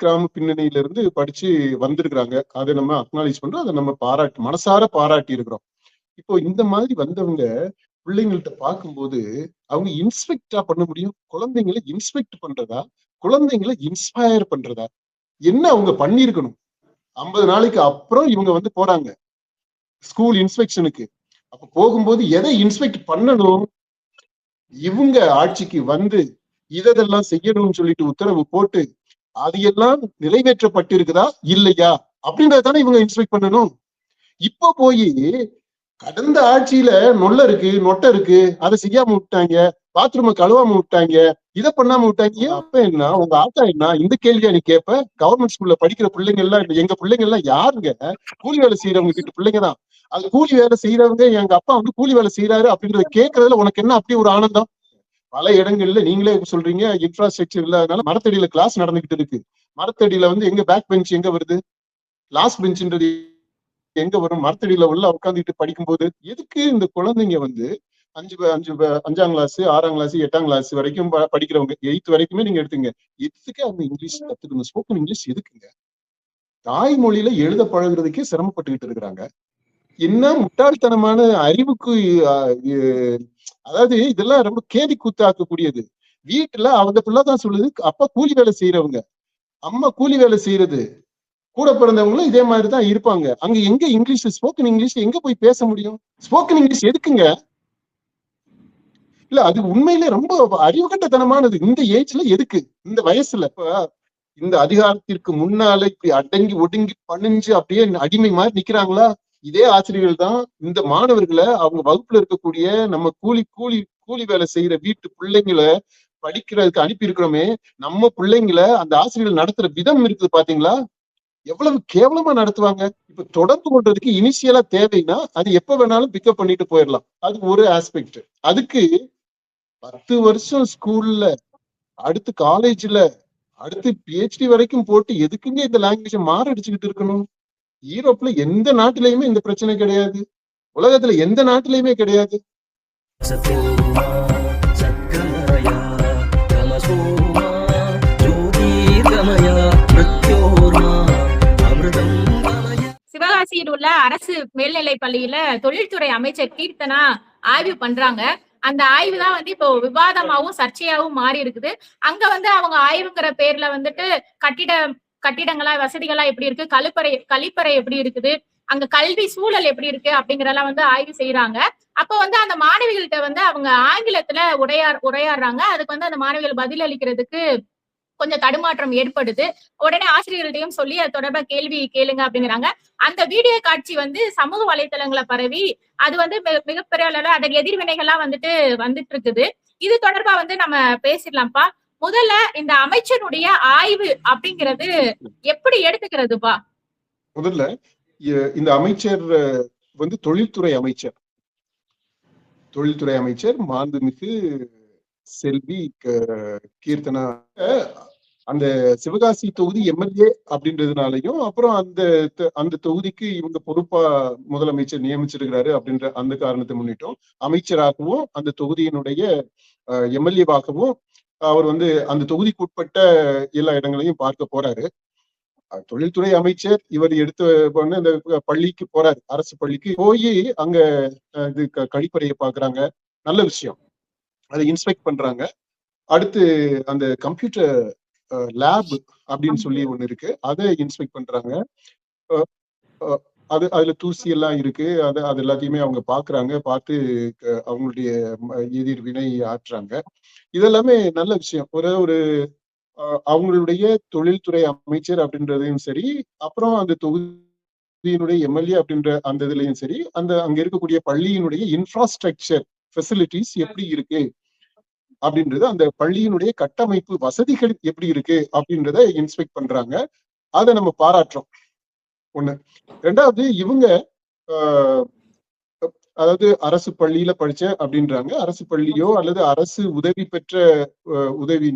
கிராம பின்னணியில இருந்து படிச்சு வந்திருக்கிறாங்க. அதை நம்ம அக்னாலேஜ் பண்றோம், அதை நம்ம மனசார பாராட்டி இருக்கிறோம். இப்போ இந்த மாதிரி வந்தவங்க பிள்ளைங்கள்ட்ட பார்க்கும்போது அவங்க இன்ஸ்பெக்டா பண்ண முடியும்? குழந்தைங்களை இன்ஸ்பெக்ட் பண்றதா, குழந்தைங்களை இன்ஸ்பயர் பண்றதா? என்ன அவங்க பண்ணிருக்கணும்? 50 நாளைக்கு அப்புறம் இவங்க போறாங்க ஸ்கூல் இன்ஸ்பெக்ஷனுக்கு. அப்ப போகும்போது எதை இன்ஸ்பெக்ட் பண்ணணும்? இவங்க ஆட்சிக்கு வந்து இதெல்லாம் செய்யணும்னு சொல்லிட்டு உத்தரவு போட்டு அது எல்லாம் நிறைவேற்றப்பட்டிருக்குதா இல்லையா அப்படின்றதானே இவங்க இன்ஸ்பெக்ட் பண்ணணும். இப்ப போய் கடந்த ஆட்சியில நொல்ல இருக்கு, நொட்டை இருக்கு, அதை செய்யாம விட்டாங்க, பாத்ரூம கழுவாம விட்டாங்க, இதை பண்ணாம விட்டாங்க. அப்ப என்ன உங்க ஆட்டா என்ன? இந்த கேள்வியா நீ கேட்ப? கவர்மெண்ட் ஸ்கூல்ல படிக்கிற பிள்ளைங்க எல்லாம், எங்க பிள்ளைங்க எல்லாம் யாருங்க? கூலி வேலை செய்யறவங்க கிட்ட பிள்ளைங்க தான். அது கூலி வேலை செய்யறவங்க, எங்க அப்பா கூலி வேலை செய்யறாரு அப்படின்றத கேட்கறதுல உனக்கு என்ன அப்படி ஒரு ஆனந்தம்? பல இடங்கள்ல நீங்களே சொல்றீங்க இன்ஃப்ராஸ்ட்ரக்சர் இல்லாதனால மரத்தடியில கிளாஸ் நடந்துகிட்டு இருக்கு. மரத்தடியில எங்க பேக் பெஞ்ச் எங்க வருது? லாஸ்ட் பெஞ்சுன்றது எங்க வரும்? மரத்தடியில உள்ள உட்காந்துட்டு படிக்கும்போது எதுக்கு இந்த குழந்தைங்க 5ஆம் கிளாஸ், 6ஆம் கிளாஸ், 8ஆம் கிளாஸ் வரைக்கும் படிக்கிறவங்க, 8th வரைக்குமே நீங்க எடுத்துங்க, எதுக்கு அவங்க இங்கிலீஷ் கத்துக்கணும்? ஸ்போக்கன் இங்கிலீஷ் எதுக்குங்க? தாய்மொழியில எழுத பழகுறதுக்கே சிரமப்பட்டுக்கிட்டு இருக்கிறாங்க. என்ன முட்டாள்தனமான அறிவுக்கு அதாவது இதெல்லாம் ரொம்ப கேலி கூத்தாக்கக்கூடியது. வீட்டுல அவங்க பிள்ளைதான் சொல்லுது, அப்பா கூலி வேலை செய்யறவங்க, அம்மா கூலி வேலை செய்யறது, கூட பிறந்தவங்களும் இதே மாதிரிதான் இருப்பாங்க. அங்க எங்க இங்கிலீஷ், ஸ்போக்கன் இங்கிலீஷ் எங்க போய் பேச முடியும்? ஸ்போக்கன் இங்கிலீஷ் எதுக்குங்க? இல்ல அது உண்மையிலே ரொம்ப அறிவுகட்டத்தனமானது. இந்த ஏஜ்ல எதுக்கு? இந்த வயசுல இந்த அதிகாரத்திற்கு முன்னால இப்படி அடங்கி ஒடுங்கி பணிஞ்சு அப்படியே அடிமை மாதிரி நிக்கிறாங்களா? இதே ஆசிரியர்கள் தான் இந்த மாணவர்களை அவங்க வகுப்புல இருக்கக்கூடிய நம்ம கூலி வேலை செய்யற வீட்டு பிள்ளைங்களை படிக்கிறதுக்கு அனுப்பி இருக்கிறோமே, நம்ம பிள்ளைங்களை அந்த ஆசிரியர்கள் நடத்துற விதம் இருக்குது பாத்தீங்களா? எவ்வளவு கேவலமா நடத்துவாங்க. இப்ப தொடர்பு கொண்டதுக்கு இனிஷியலா தேவைன்னா அது எப்ப வேணாலும் பிக்கப் பண்ணிட்டு போயிடலாம். அது ஒரு ஆஸ்பெக்ட். அதுக்கு 10 வருஷம் ஸ்கூல்ல, அடுத்து காலேஜ்ல, அடுத்து PhD வரைக்கும் போட்டு எதுக்குங்க இந்த லாங்குவேஜை மாரடிச்சுக்கிட்டு இருக்கணும்? யூரோப்ல எந்த நாட்டிலையுமே இந்த பிரச்சனை கிடையாது. உலகத்துல எந்த நாட்டிலையுமே கிடையாது. சிவகாசியில் உள்ள அரசு மேல்நிலை பள்ளியில தொழில்துறை அமைச்சர் கீர்த்தனா ஆய்வு பண்றாங்க. அந்த ஆய்வு தான் இப்போ விவாதமாவும் சர்ச்சையாவும் மாறி இருக்குது. அங்க அவங்க ஆய்வுங்கிற பேர்ல கட்டிடங்களா, வசதிகளா எப்படி இருக்கு, கழிப்பறை எப்படி இருக்குது, அங்க கல்வி சூழல் எப்படி இருக்கு அப்படிங்கறதெல்லாம் ஆய்வு செய்யறாங்க. அப்ப அந்த மாணவிகள்கிட்ட அவங்க ஆங்கிலத்துல உரையாடுறாங்க. அதுக்கு அந்த மாணவிகள் பதில் அளிக்கிறதுக்கு கொஞ்சம் தடுமாற்றம் ஏற்படுது. உடனே ஆசிரியர்கள்ட்டையும் சொல்லி அது தொடர்பா கேள்வி கேளுங்க அப்படிங்கிறாங்க. அந்த வீடியோ காட்சி சமூக வலைதளங்களை பரவி அது மிகப்பெரிய அளவுல அதன் எதிர்வினைகள்லாம் வந்துட்டு இருக்குது. இது தொடர்பா நம்ம பேசிடலாம்ப்பா. முதல்ல இந்த அமைச்சருடைய ஆய்வு அப்படிங்கிறது எப்படி எடுத்துக்கிறதுப்பா? முதல்ல இந்த அமைச்சர் தொழில்துறை அமைச்சர் மாண்புமிகு செல்வி கீர்த்தனா அந்த சிவகாசி தொகுதி எம்எல்ஏ அப்படின்றதுனாலையும், அப்புறம் அந்த தொகுதிக்கு இவங்க பொறுப்பா முதலமைச்சர் நியமிச்சிருக்கிறாரு அப்படின்ற அந்த காரணத்தை முன்னிட்டும் அமைச்சராகவும் அந்த தொகுதியினுடைய எம்எல்ஏவாகவும் அவர் அந்த தொகுதிக்கு உட்பட்ட எல்லா இடங்களையும் பார்க்க போறாரு. தொழில்துறை அமைச்சர் இவர் இந்த பள்ளிக்கு போறாரு, அரசு பள்ளிக்கு போய் அங்க இது கழிப்பறையை பாக்குறாங்க. நல்ல விஷயம். அதை இன்ஸ்பெக்ட் பண்றாங்க. அடுத்து அந்த கம்ப்யூட்டர் லேப் அப்படின்னு சொல்லி ஒண்ணு இருக்கு, அதை இன்ஸ்பெக்ட் பண்றாங்க. அதுல தூசி எல்லாம் இருக்கு, அது எல்லாத்தையுமே அவங்க பாக்குறாங்க. பார்த்து அவங்களுடைய எதிர்வினை ஆற்றுறாங்க. இதெல்லாமே நல்ல விஷயம். ஒரு அவங்களுடைய தொழில்துறை அமைச்சர் அப்படின்றதையும் சரி, அப்புறம் அந்த தொகுதியினுடைய எம்எல்ஏ அப்படின்ற அந்த இதுலயும் சரி, அங்க இருக்கக்கூடிய பள்ளியினுடைய இன்ஃப்ராஸ்ட்ரக்சர் ஃபெசிலிட்டிஸ் எப்படி இருக்கு அப்படின்றது, அந்த பள்ளியினுடைய கட்டமைப்பு வசதிகள் எப்படி இருக்கு அப்படின்றத இன்ஸ்பெக்ட் பண்றாங்க. அதை நம்ம பாராட்டுறோம். ஒண்ணு. ரெண்டாவது, இவங்க அதாவது அரசு பள்ளியில படிச்ச அப்படின்றாங்க. அரசு பள்ளியோ அல்லது அரசு உதவி பெற்ற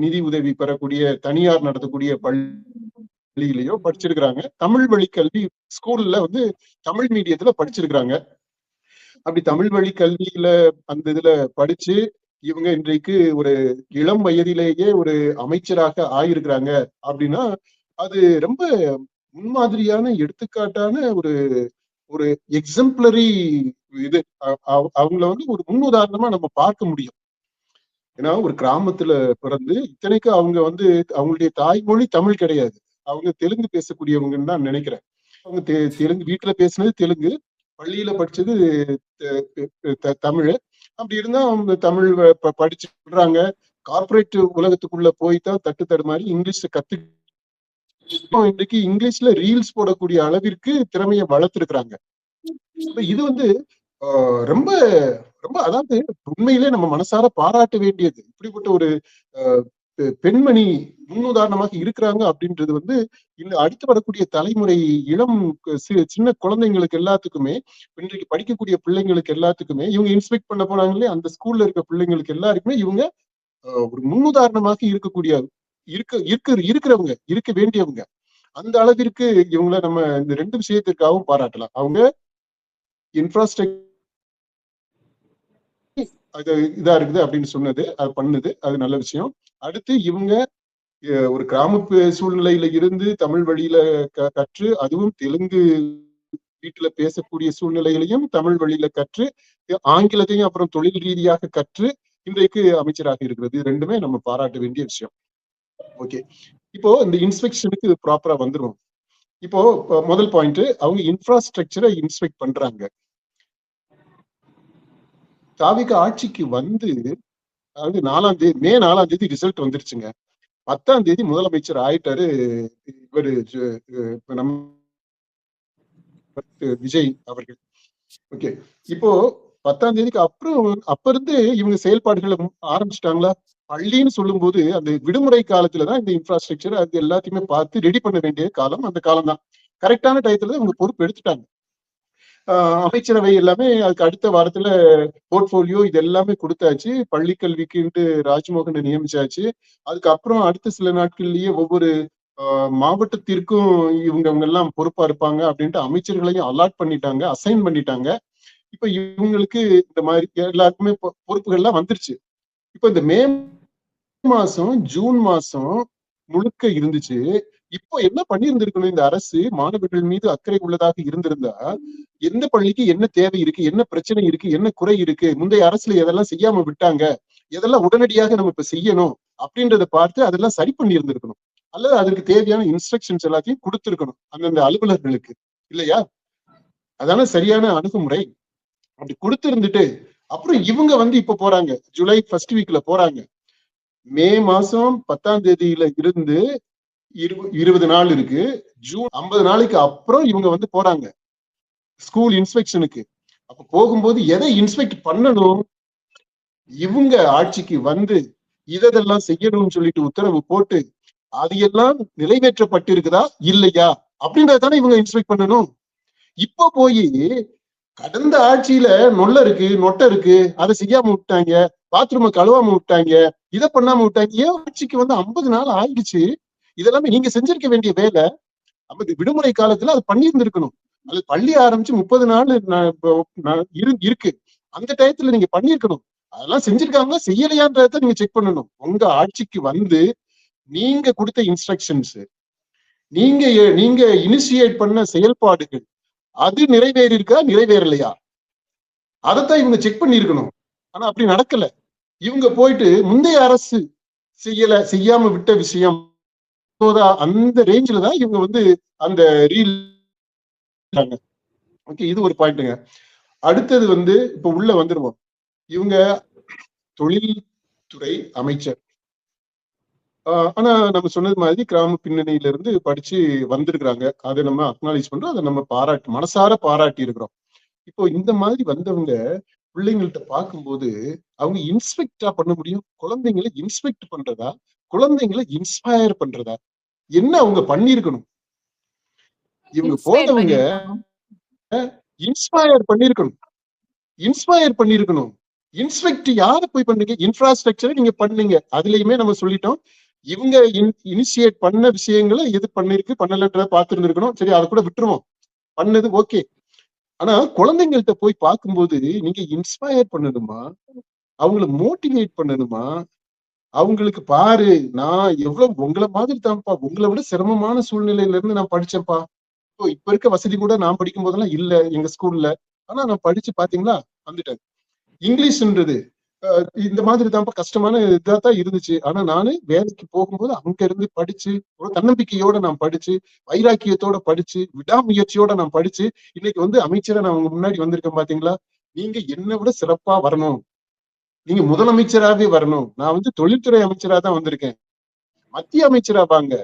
நிதி உதவி பெறக்கூடிய தனியார் நடத்தக்கூடிய பள்ளியிலயோ படிச்சிருக்கிறாங்க. தமிழ் வழி கல்வி ஸ்கூல்ல தமிழ் மீடியத்துல படிச்சிருக்கிறாங்க. அப்படி தமிழ் வழி கல்வியில அந்த இதுல படிச்சு இவங்க இன்றைக்கு ஒரு இளம் வயதிலேயே ஒரு அமைச்சராக ஆயிருக்கிறாங்க அப்படின்னா அது ரொம்ப முன்மாதிரியான எடுத்துக்காட்டான ஒரு ஒரு எக்ஸம்பிளரி இது. அவங்கள வந்து ஒரு முன்னுதாரணமா நம்ம பார்க்க முடியும். ஏன்னா ஒரு கிராமத்துல பிறந்து, இத்தனைக்கு அவங்க வந்து அவங்களுடைய தாய்மொழி தமிழ் கிடையாது. அவங்க தெலுங்கு பேசக்கூடியவங்கன்னு தான் நினைக்கிறேன். அவங்க தெலுங்கு வீட்டுல பேசுனது தெலுங்கு, பள்ளியில படிச்சது தமிழ். அப்படி இருந்தா அவங்க தமிழ் படிச்சு சொல்றாங்க. கார்பரேட் உலகத்துக்குள்ள போய் தான் தட்டு தடுமாறி இங்கிலீஷ இன்னைக்கு இங்கிலீஷ்ல ரீல்ஸ் போடக்கூடிய அளவிற்கு திறமையை வளர்த்திருக்கிறாங்க. இது வந்து ரொம்ப ரொம்ப அதாவது உண்மையிலே நம்ம மனசார பாராட்ட வேண்டியது. இப்படிப்பட்ட ஒரு பெண்மணி முன்னுதாரணமாக இருக்கிறாங்க அப்படின்றது வந்து இந்த அடுத்து வரக்கூடிய தலைமுறை இளம் சின்ன குழந்தைங்களுக்கு எல்லாத்துக்குமே, இன்றைக்கு படிக்கக்கூடிய பிள்ளைங்களுக்கு எல்லாத்துக்குமே இவங்க இன்ஸ்பெக்ட் பண்ண போனாங்களே அந்த ஸ்கூல்ல இருக்க பிள்ளைங்களுக்கு எல்லாருக்குமே இவங்க ஒரு முன்னுதாரணமாக இருக்கிறவங்க, இருக்க வேண்டியவங்க. அந்த அளவிற்கு இவங்கள நம்ம இந்த 2 விஷயத்திற்காகவும் பாராட்டலாம். அவங்க இன்ஃப்ராஸ்ட்ரக்சர் அது இதா இருக்குது அப்படின்னு சொன்னது, அது பண்ணுது, அது நல்ல விஷயம். அடுத்து இவங்க ஒரு கிராம சூழ்நிலையில இருந்து தமிழ் வழியில கற்று, அதுவும் தெலுங்கு வீட்டுல பேசக்கூடிய சூழ்நிலைகளையும் தமிழ் வழியில கற்று, ஆங்கிலத்தையும் அப்புறம் தொழில் ரீதியாக கற்று இன்றைக்கு அமைச்சராக இருக்கிறது. இது 2மே நம்ம பாராட்ட வேண்டிய விஷயம். ஓகே, இப்போ இந்த இன்ஸ்பெக்ஷனுக்கு ப்ராப்பரா வந்துரும். இப்போ முதல் பாயிண்ட், அவங்க இன்ஃப்ராஸ்ட்ரக்சரை இன்ஸ்பெக்ட் பண்றாங்க. தாவிக ஆட்சிக்கு வந்து அதாவது மே 4ஆம் தேதி ரிசல்ட் வந்துருச்சுங்க. 10ஆம் தேதி முதலமைச்சர் ஆயிட்டாரு இவரு நம்ம விஜய் அவர்கள். ஓகே, இப்போ 10ஆம் தேதிக்கு அப்புறம் அப்ப இருந்து இவங்க செயல்பாடுகளை ஆரம்பிச்சிட்டாங்களா? பள்ளின்னு சொல்லும் போது அந்த விடுமுறை காலத்துலதான் இந்த இன்ஃப்ராஸ்ட்ரக்சர் அது எல்லாத்தையுமே பார்த்து ரெடி பண்ண வேண்டிய காலம் அந்த காலம் தான். கரெக்டான டயத்துல இவங்க பொறுப்பு எடுத்துட்டாங்க. அமைச்சரவை எல்லாமே அதுக்கு அடுத்த வாரத்துல போர்ட்போலியோ இது எல்லாமே கொடுத்தாச்சு. பள்ளி கல்விக்குன்ட்டு ராஜ்மோகனை நியமிச்சாச்சு. அதுக்கப்புறம் அடுத்த சில நாட்கள்லயே ஒவ்வொரு மாவட்டத்திற்கும் இவங்க எல்லாம் பொறுப்பா இருப்பாங்க அப்படின்ட்டு அமைச்சர்களையும் அலாட் பண்ணிட்டாங்க, அசைன் பண்ணிட்டாங்க. இப்ப இவங்களுக்கு இந்த மாதிரி எல்லாருக்குமே பொறுப்புகள்லாம் வந்துருச்சு. இப்ப இந்த மே மாசம் ஜூன் மாசம் முழுக்க இருந்துச்சு. இப்போ என்ன பண்ணியிருந்திருக்கணும் இந்த அரசு? மாணவர்கள் மீது அக்கறை உள்ளதாக இருந்திருந்தா, எந்த பள்ளிக்கு என்ன தேவை இருக்கு, என்ன பிரச்சனை இருக்கு, என்ன குறை இருக்கு, முந்தைய அரசுல எதெல்லாம் செய்யாம விட்டாங்க, எதெல்லாம் உடனடியாக நம்ம இப்ப செய்யணும் அப்படின்றத பார்த்து அதெல்லாம் சரி பண்ணி இருந்திருக்கணும். அல்லது அதுக்கு தேவையான இன்ஸ்ட்ரக்ஷன்ஸ் எல்லாத்தையும் கொடுத்திருக்கணும் அந்தந்த அலுவலர்களுக்கு, இல்லையா? அதான சரியான அணுகுமுறை. அப்படி கொடுத்திருந்துட்டு அப்புறம் இவங்க வந்து இப்ப போறாங்க, ஜூலை ஃபர்ஸ்ட் வீக்ல போறாங்க. மே மாசம் 10ஆம் தேதியில இருந்து 20 நாள் இருக்கு. ஜூன் 50 நாளைக்கு அப்புறம் இவங்க வந்து போறாங்க ஸ்கூல் இன்ஸ்பெக்ஷனுக்கு. அப்ப போகும்போது எதை இன்ஸ்பெக்ட் பண்ணணும்? இவங்க ஆட்சிக்கு வந்து இதெல்லாம் செய்யணும்னு சொல்லிட்டு உத்தரவு போட்டு அது எல்லாம் நிறைவேற்றப்பட்டிருக்குதா இல்லையா அப்படின்றதானே இவங்க இன்ஸ்பெக்ட் பண்ணணும். இப்ப போய் கடந்த ஆட்சியில நொல்ல இருக்கு, நொட்டை இருக்கு, அதை செய்யாம விட்டாங்க, பாத்ரூமை கழுவாம விட்டாங்க, இதை பண்ணாம விட்டாங்க. ஏன் ஆட்சிக்கு வந்து 50 நாள் ஆயிடுச்சு. இதெல்லாமே நீங்க செஞ்சிருக்க வேண்டிய வேலை. விடுமுறை காலத்துல அது பண்ணியிருந்திருக்கணும். அது பள்ளி ஆரம்பிச்சு 30 நாள் இருக்கு. அந்த டயத்துல நீங்க பண்ணிருக்கணும். அதெல்லாம் செஞ்சிருக்காங்க செய்யலையான்றத நீங்க செக் பண்ணணும். உங்க ஆட்சிக்கு வந்து நீங்க கொடுத்த இன்ஸ்ட்ரக்ஷன்ஸ், நீங்க இனிஷியேட் பண்ண செயல்பாடுகள் அது நிறைவேறி இருக்கா நிறைவேறலையா அதைத்தான் இவங்க செக் பண்ணி இருக்கணும். ஆனா அப்படி நடக்கல. இவங்க போயிட்டு முந்தைய அரசு செய்யாம விட்ட விஷயம் அந்த ரேஞ்சில தான் இவங்க வந்து அந்த ரீல். ஓகே, இது ஒரு பாயிண்ட்டுங்க. அடுத்தது வந்து இப்ப உள்ள வந்துருவோம். இவங்க தொழில்துறை அமைச்சர். ஆனா நம்ம சொன்னது மாதிரி கிராம பின்னணியில இருந்து படிச்சு வந்திருக்கிறாங்க. அதை நம்ம அக்னாலேஜ் பண்றோம், அதை நம்ம மனசார பாராட்டி இருக்கிறோம். இப்போ இந்த மாதிரி வந்தவங்க பிள்ளைங்கள்ட்ட பார்க்கும்போது அவங்க இன்ஸ்பெக்டா பண்ண முடியும். குழந்தைங்களை இன்ஸ்பெக்ட் பண்றதா, குழந்தைங்களை இன்ஸ்பயர் பண்றதா, என்ன அவங்க பண்ணிருக்கணும்? இவங்க போனவங்க இன்ஸ்பயர் பண்ணிருக்கணும். இன்ஸ்பெக்ட் யாரை போய் பண்ணீங்க? இன்ஃப்ராஸ்ட்ரக்சரை நீங்க பண்ணீங்க. அதுலயுமே நம்ம சொல்லிட்டோம். இவங்க இனிஷியேட் பண்ண விஷயங்களை எது பண்ணிருக்கு பண்ணலன்றத பார்த்துருந்துருக்கணும். சரி, அதை கூட விட்டுருவோம். பண்ணது ஓகே. ஆனா குழந்தைங்கள்ட்ட போய் பார்க்கும்போது நீங்க இன்ஸ்பயர் பண்ணணுமா, அவங்கள மோட்டிவேட் பண்ணணுமா, அவங்களுக்கு பாரு, நான் எவ்வளவு உங்களை மாதிரி தான்ப்பா, உங்களை விட சிரமமான சூழ்நிலையில இருந்து நான் படிச்சேன்ப்பா. இப்ப இருக்க வசதி கூட நான் படிக்கும் போதெல்லாம் இல்ல எங்க ஸ்கூல்ல. ஆனா நான் படிச்சு பாத்தீங்களா வந்துட்டேன். இங்கிலீஷ்ன்றது இந்த மாதிரி தான்ப்பா கஷ்டமான இதாத்தான் இருந்துச்சு. ஆனா நானு வேலைக்கு போகும்போது அங்க இருந்து படிச்சு ஒரு தன்னம்பிக்கையோட நான் படிச்சு, வைராக்கியத்தோட படிச்சு, விடாமுயற்சியோட நான் படிச்சு, இன்னைக்கு வந்து அமைச்சரா நான் உங்க முன்னாடி வந்திருக்கேன் பாத்தீங்களா? நீங்க என்னை விட சிறப்பா வரணும். நீங்க முதலமைச்சராவே வரணும். நான் வந்து தொழில்துறை அமைச்சரா தான் வந்திருக்கேன். மத்திய அமைச்சரா வாங்க.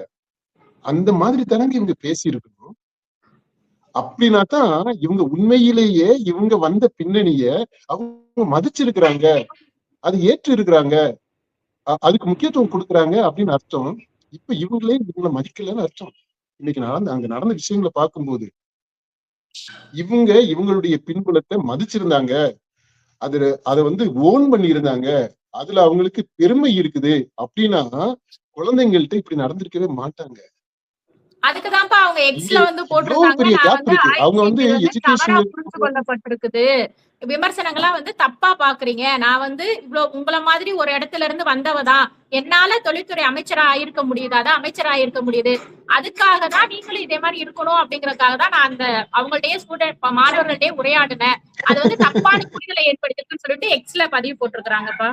அந்த மாதிரி தானங்க இவங்க பேசியிருக்கணும். அப்படின்னா தான் இவங்க உண்மையிலேயே இவங்க வந்த பின்னணிய அவங்க மதிச்சிருக்கிறாங்க, அது ஏற்று இருக்கிறாங்க, அதுக்கு முக்கியத்துவம் கொடுக்குறாங்க அப்படின்னு அர்த்தம். இப்ப இவங்களே இவங்களை மதிக்கலன்னு அர்த்தம். இன்னைக்கு அங்க நடந்த விஷயங்களை பார்க்கும்போது இவங்களுடைய பின்புலத்தை மதிச்சிருந்தாங்க, அதை வந்து ஓன் பண்ணி இருந்தாங்க, அதுல அவங்களுக்கு பெருமை இருக்குது அப்படின்னா குழந்தைங்கள்ட்ட இப்படி நடந்திருக்கவே மாட்டாங்க. அதுக்குதான்ப்பா அவங்க இங்க எக்ஸ்ல வந்து இவ்வளவு போட்டிருக்காங்க. பெரிய நான் கேப் வந்து இருக்கு. ஆய்வு அவங்க வந்து செஞ்சது வந்து தவறா எஜுகேஷன் புரிஞ்சு கொள்ளப்பட்டிருக்குது. விமர்சனங்கள்லாம் வந்து தப்பா பாக்குறீங்க. நான் வந்து இவ்வளவு உங்கள மாதிரி ஒரு இடத்துல இருந்து வந்தவதான். என்னால தொழில்துறை அமைச்சரா ஆயிருக்க முடியுது, அதான் அமைச்சரா இருக்க முடியுது. அதுக்காக தான் நீங்களும் இதே மாதிரி இருக்கணும் அப்படிங்கறதுக்காக தான் நான் அந்த அவங்கள்ட்டயே ஸ்டூடெண்ட் மாணவர்கள்ட்டயே உரையாடினேன். அது வந்து தப்பான புரிதலை ஏற்படுத்திருக்குன்னு சொல்லிட்டு எக்ஸ்ல பதிவு போட்டிருக்காங்கப்பா.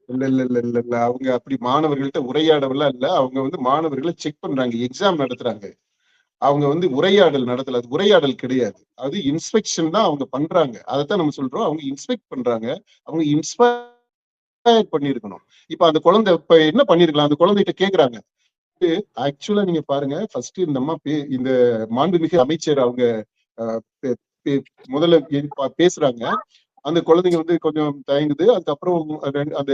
இல்ல இல்ல இல்ல இல்ல இல்ல அவங்க அப்படி மாணவர்கள்ட்ட உரையாடலாம் இல்ல. அவங்க வந்து மாணவர்களை செக் பண்றாங்க, எக்ஸாம் நடத்துறாங்க. அவங்க வந்து உரையாடல் நடத்தல, அது உரையாடல் கிடையாது, அது இன்ஸ்பெக்ஷன் தான் அவங்க பண்றாங்க. அதைத்தான் நம்ம சொல்றோம், அவங்க இன்ஸ்பெக்ட் பண்றாங்க. அவங்க இன்ஸ்பயர் பண்ணிருக்கணும். இப்ப அந்த குழந்தை இப்ப என்ன பண்ணிருக்கலாம், அந்த குழந்தைகிட்ட கேக்குறாங்க. ஆக்சுவலா நீங்க பாருங்க, ஃபர்ஸ்ட் இந்த அம்மா இந்த மாண்புமிகு அமைச்சர் அவங்க முதல்ல பேசுறாங்க. அந்த குழந்தைங்க வந்து கொஞ்சம் தயங்குது. அதுக்கப்புறம் அந்த